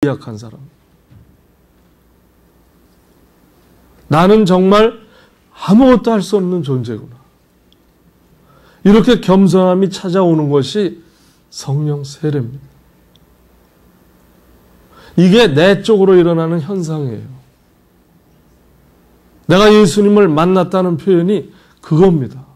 약한 사람. 나는 정말 아무것도 할 수 없는 존재구나. 이렇게 겸손함이 찾아오는 것이 성령 세례입니다. 이게 내적으로 일어나는 현상이에요. 내가 예수님을 만났다는 표현이 그겁니다.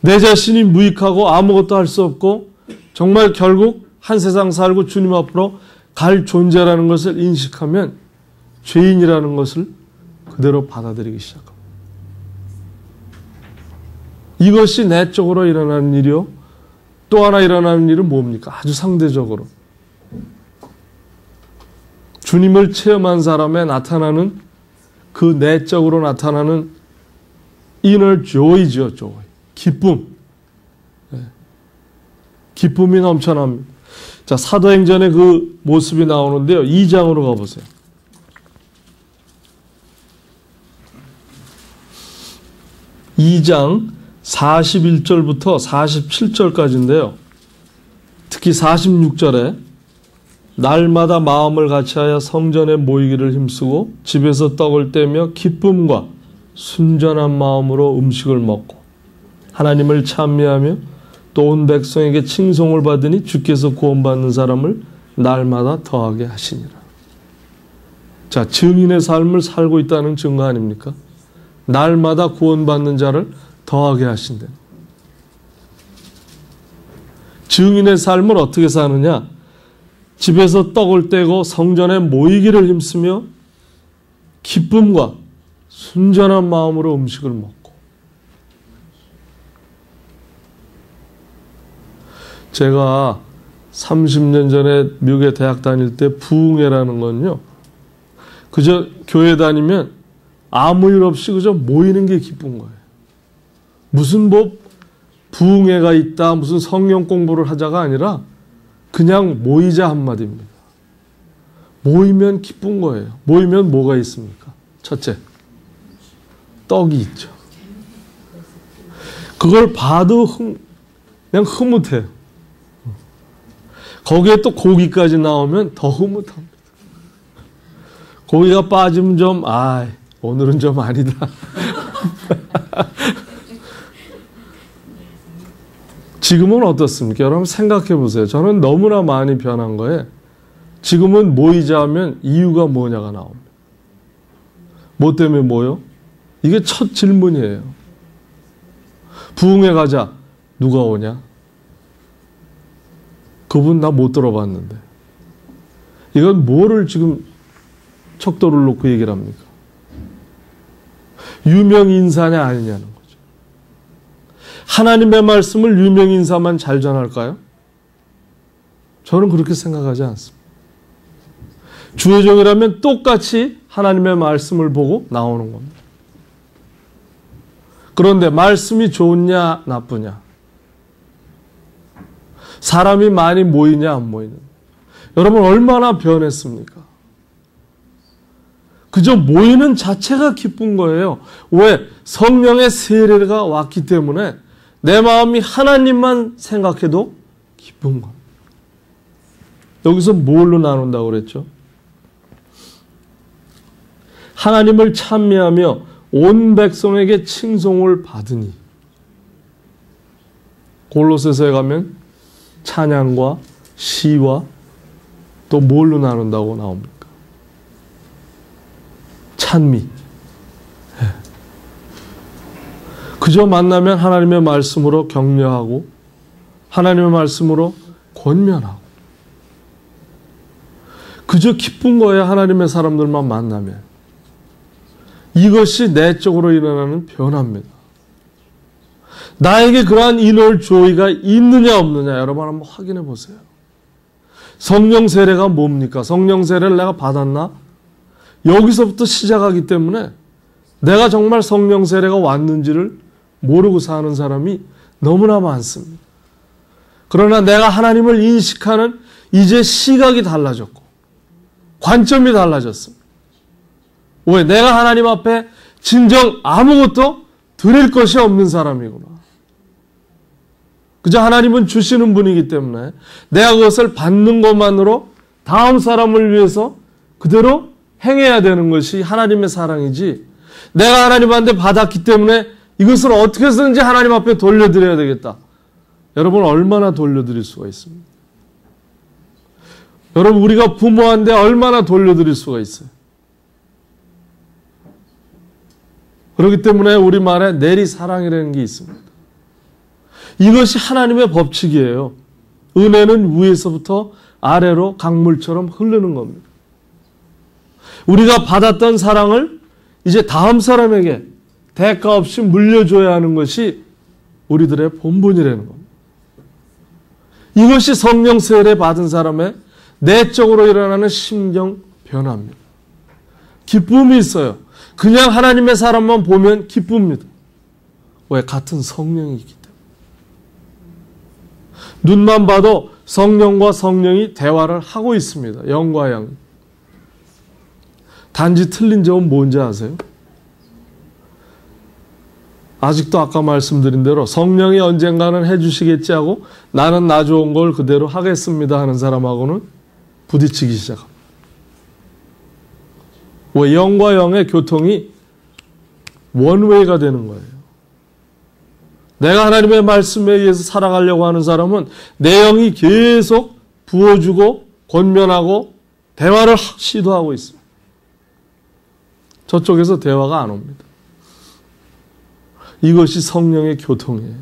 내 자신이 무익하고 아무것도 할 수 없고 정말 결국 한 세상 살고 주님 앞으로 갈 존재라는 것을 인식하면 죄인이라는 것을 그대로 받아들이기 시작합니다. 이것이 내적으로 일어나는 일이요. 또 하나 일어나는 일은 뭡니까? 아주 상대적으로. 주님을 체험한 사람에 나타나는 그 내적으로 나타나는 inner joy죠. joy. 기쁨. 기쁨이 넘쳐납니다. 자, 사도행전의 그 모습이 나오는데요. 2장으로 가보세요. 2장 41절부터 47절까지인데요. 특히 46절에 날마다 마음을 같이하여 성전에 모이기를 힘쓰고 집에서 떡을 떼며 기쁨과 순전한 마음으로 음식을 먹고 하나님을 찬미하며 또 온 백성에게 칭송을 받으니 주께서 구원받는 사람을 날마다 더하게 하시니라. 자, 증인의 삶을 살고 있다는 증거 아닙니까? 날마다 구원받는 자를 더하게 하신다. 증인의 삶을 어떻게 사느냐? 집에서 떡을 떼고 성전에 모이기를 힘쓰며 기쁨과 순전한 마음으로 음식을 먹고. 제가 30년 전에 미국에 대학 다닐 때 부흥회라는 건요. 그저 교회 다니면 아무 일 없이 그저 모이는 게 기쁜 거예요. 무슨 뭐 부흥회가 있다, 무슨 성경 공부를 하자가 아니라 그냥 모이자 한마디입니다. 모이면 기쁜 거예요. 모이면 뭐가 있습니까? 첫째, 떡이 있죠. 그걸 봐도 그냥 흐뭇해요. 거기에 또 고기까지 나오면 더 흐뭇합니다. 고기가 빠지면 좀, 오늘은 좀 아니다. 지금은 어떻습니까? 여러분 생각해 보세요. 저는 너무나 많이 변한 거에 지금은 모이자 하면 이유가 뭐냐가 나옵니다. 뭐 때문에 모여? 이게 첫 질문이에요. 부흥회 가자. 누가 오냐? 그분 나 못 들어봤는데. 이건 뭐를 지금 척도를 놓고 얘기를 합니까? 유명 인사냐 아니냐는 거죠. 하나님의 말씀을 유명 인사만 잘 전할까요? 저는 그렇게 생각하지 않습니다. 주의 종이라면 똑같이 하나님의 말씀을 보고 나오는 겁니다. 그런데 말씀이 좋냐 나쁘냐? 사람이 많이 모이냐 안 모이냐? 여러분 얼마나 변했습니까? 그저 모이는 자체가 기쁜 거예요. 왜? 성령의 세례가 왔기 때문에 내 마음이 하나님만 생각해도 기쁜 겁니다. 여기서 뭘로 나눈다고 그랬죠? 하나님을 찬미하며 온 백성에게 칭송을 받으니. 골로새서에 가면 찬양과 시와 또 뭘로 나눈다고 나옵니까? 찬미. 그저 만나면 하나님의 말씀으로 격려하고 하나님의 말씀으로 권면하고 그저 기쁜 거예요. 하나님의 사람들만 만나면. 이것이 내적으로 일어나는 변화입니다. 나에게 그러한 inner joy가 있느냐 없느냐 여러분 한번 확인해 보세요. 성령 세례가 뭡니까? 성령 세례를 내가 받았나? 여기서부터 시작하기 때문에 내가 정말 성령 세례가 왔는지를 모르고 사는 사람이 너무나 많습니다. 그러나 내가 하나님을 인식하는 이제 시각이 달라졌고 관점이 달라졌습니다. 왜? 내가 하나님 앞에 진정 아무것도 드릴 것이 없는 사람이구나. 그저 하나님은 주시는 분이기 때문에 내가 그것을 받는 것만으로 다음 사람을 위해서 그대로 행해야 되는 것이 하나님의 사랑이지, 내가 하나님한테 받았기 때문에 이것을 어떻게 해서든지 하나님 앞에 돌려드려야 되겠다. 여러분, 얼마나 돌려드릴 수가 있습니까? 여러분, 우리가 부모한테 얼마나 돌려드릴 수가 있어요? 그렇기 때문에 우리말에 내리사랑이라는 게 있습니다. 이것이 하나님의 법칙이에요. 은혜는 위에서부터 아래로 강물처럼 흐르는 겁니다. 우리가 받았던 사랑을 이제 다음 사람에게 대가 없이 물려줘야 하는 것이 우리들의 본분이라는 겁니다. 이것이 성령 세례 받은 사람의 내적으로 일어나는 심경 변화입니다. 기쁨이 있어요. 그냥 하나님의 사람만 보면 기쁩니다. 왜? 같은 성령이 있기 때문에. 눈만 봐도 성령과 성령이 대화를 하고 있습니다. 영과 영. 단지 틀린 점은 뭔지 아세요? 아직도 아까 말씀드린 대로 성령이 언젠가는 해주시겠지 하고 나는 나 좋은 걸 그대로 하겠습니다 하는 사람하고는 부딪히기 시작합니다. 왜? 영과 영의 교통이 원웨이가 되는 거예요. 내가 하나님의 말씀에 의해서 살아가려고 하는 사람은 내 영이 계속 부어주고 권면하고 대화를 시도하고 있습니다. 저쪽에서 대화가 안 옵니다. 이것이 성령의 교통이에요.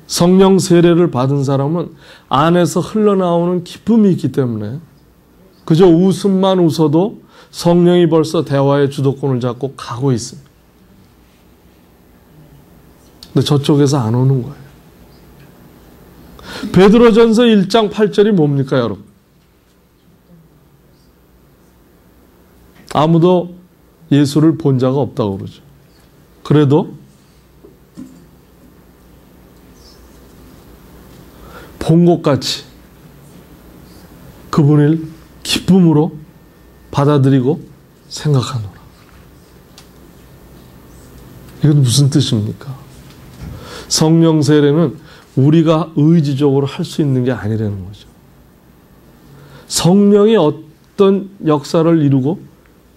성령 세례를 받은 사람은 안에서 흘러나오는 기쁨이 있기 때문에 그저 웃음만 웃어도 성령이 벌써 대화의 주도권을 잡고 가고 있습니다. 근데 저쪽에서 안 오는 거예요. 베드로전서 1장 8절이 뭡니까, 여러분? 아무도 예수를 본 자가 없다고 그러죠. 그래도 본 것 같이 그분을 기쁨으로 받아들이고 생각하노라. 이건 무슨 뜻입니까? 성령 세례는 우리가 의지적으로 할 수 있는 게 아니라는 거죠. 성령이 어떤 역사를 이루고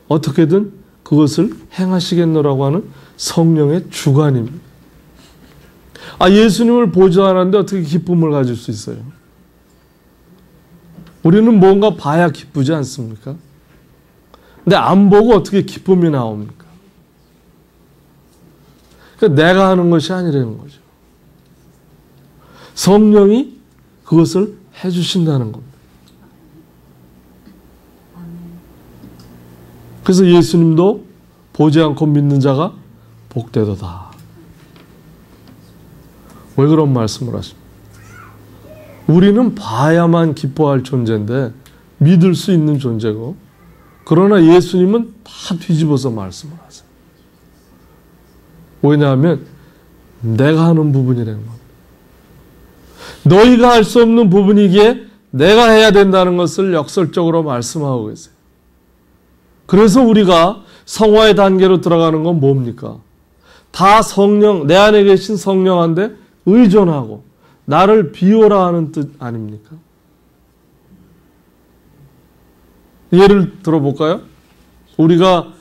어떻게든 그것을 행하시겠노라고 하는 성령의 주관입니다. 예수님을 보지 않았는데 어떻게 기쁨을 가질 수 있어요? 우리는 뭔가 봐야 기쁘지 않습니까? 근데 안 보고 어떻게 기쁨이 나옵니까? 그러니까 내가 하는 것이 아니라는 거죠. 성령이 그것을 해주신다는 겁니다. 그래서 예수님도 보지 않고 믿는 자가 복되도다. 왜 그런 말씀을 하십니까? 우리는 봐야만 기뻐할 존재인데 믿을 수 있는 존재고, 그러나 예수님은 다 뒤집어서 말씀을 하세요. 왜냐하면 내가 하는 부분이라는 겁니다. 너희가 할 수 없는 부분이기에 내가 해야 된다는 것을 역설적으로 말씀하고 계세요. 그래서 우리가 성화의 단계로 들어가는 건 뭡니까? 다 성령, 내 안에 계신 성령한테 의존하고 나를 비워라 하는 뜻 아닙니까? 예를 들어볼까요? 우리가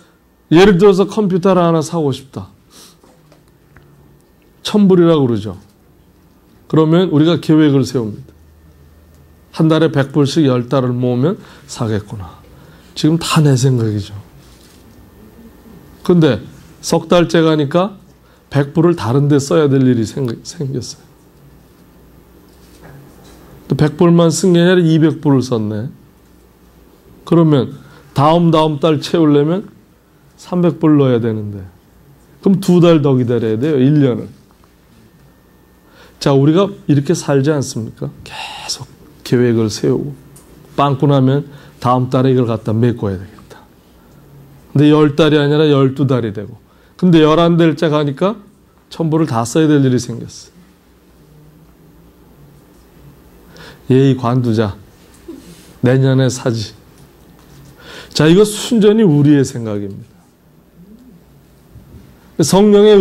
예를 들어서 컴퓨터를 하나 사고 싶다. 1,000불이라고 그러죠. 그러면 우리가 계획을 세웁니다. 한 달에 100불씩 10달을 모으면 사겠구나. 지금 다 내 생각이죠. 근데 석 달째 가니까 100불을 다른 데 써야 될 일이 생겼어요. 또 100불만 쓴 게 아니라 200불을 썼네. 그러면 다음 달 채우려면 300불 넣어야 되는데, 그럼 2달 더 기다려야 돼요. 1년을. 자, 우리가 이렇게 살지 않습니까? 계속 계획을 세우고 빵꾸 나면 다음 달에 이걸 갖다 메꿔야 되겠다. 근데 10달이 아니라 12달이 되고, 근데 11달째 가니까 1,000불을 다 써야 될 일이 생겼어. 예의 관두자. 내년에 사지. 자, 이거 순전히 우리의 생각입니다. 성령의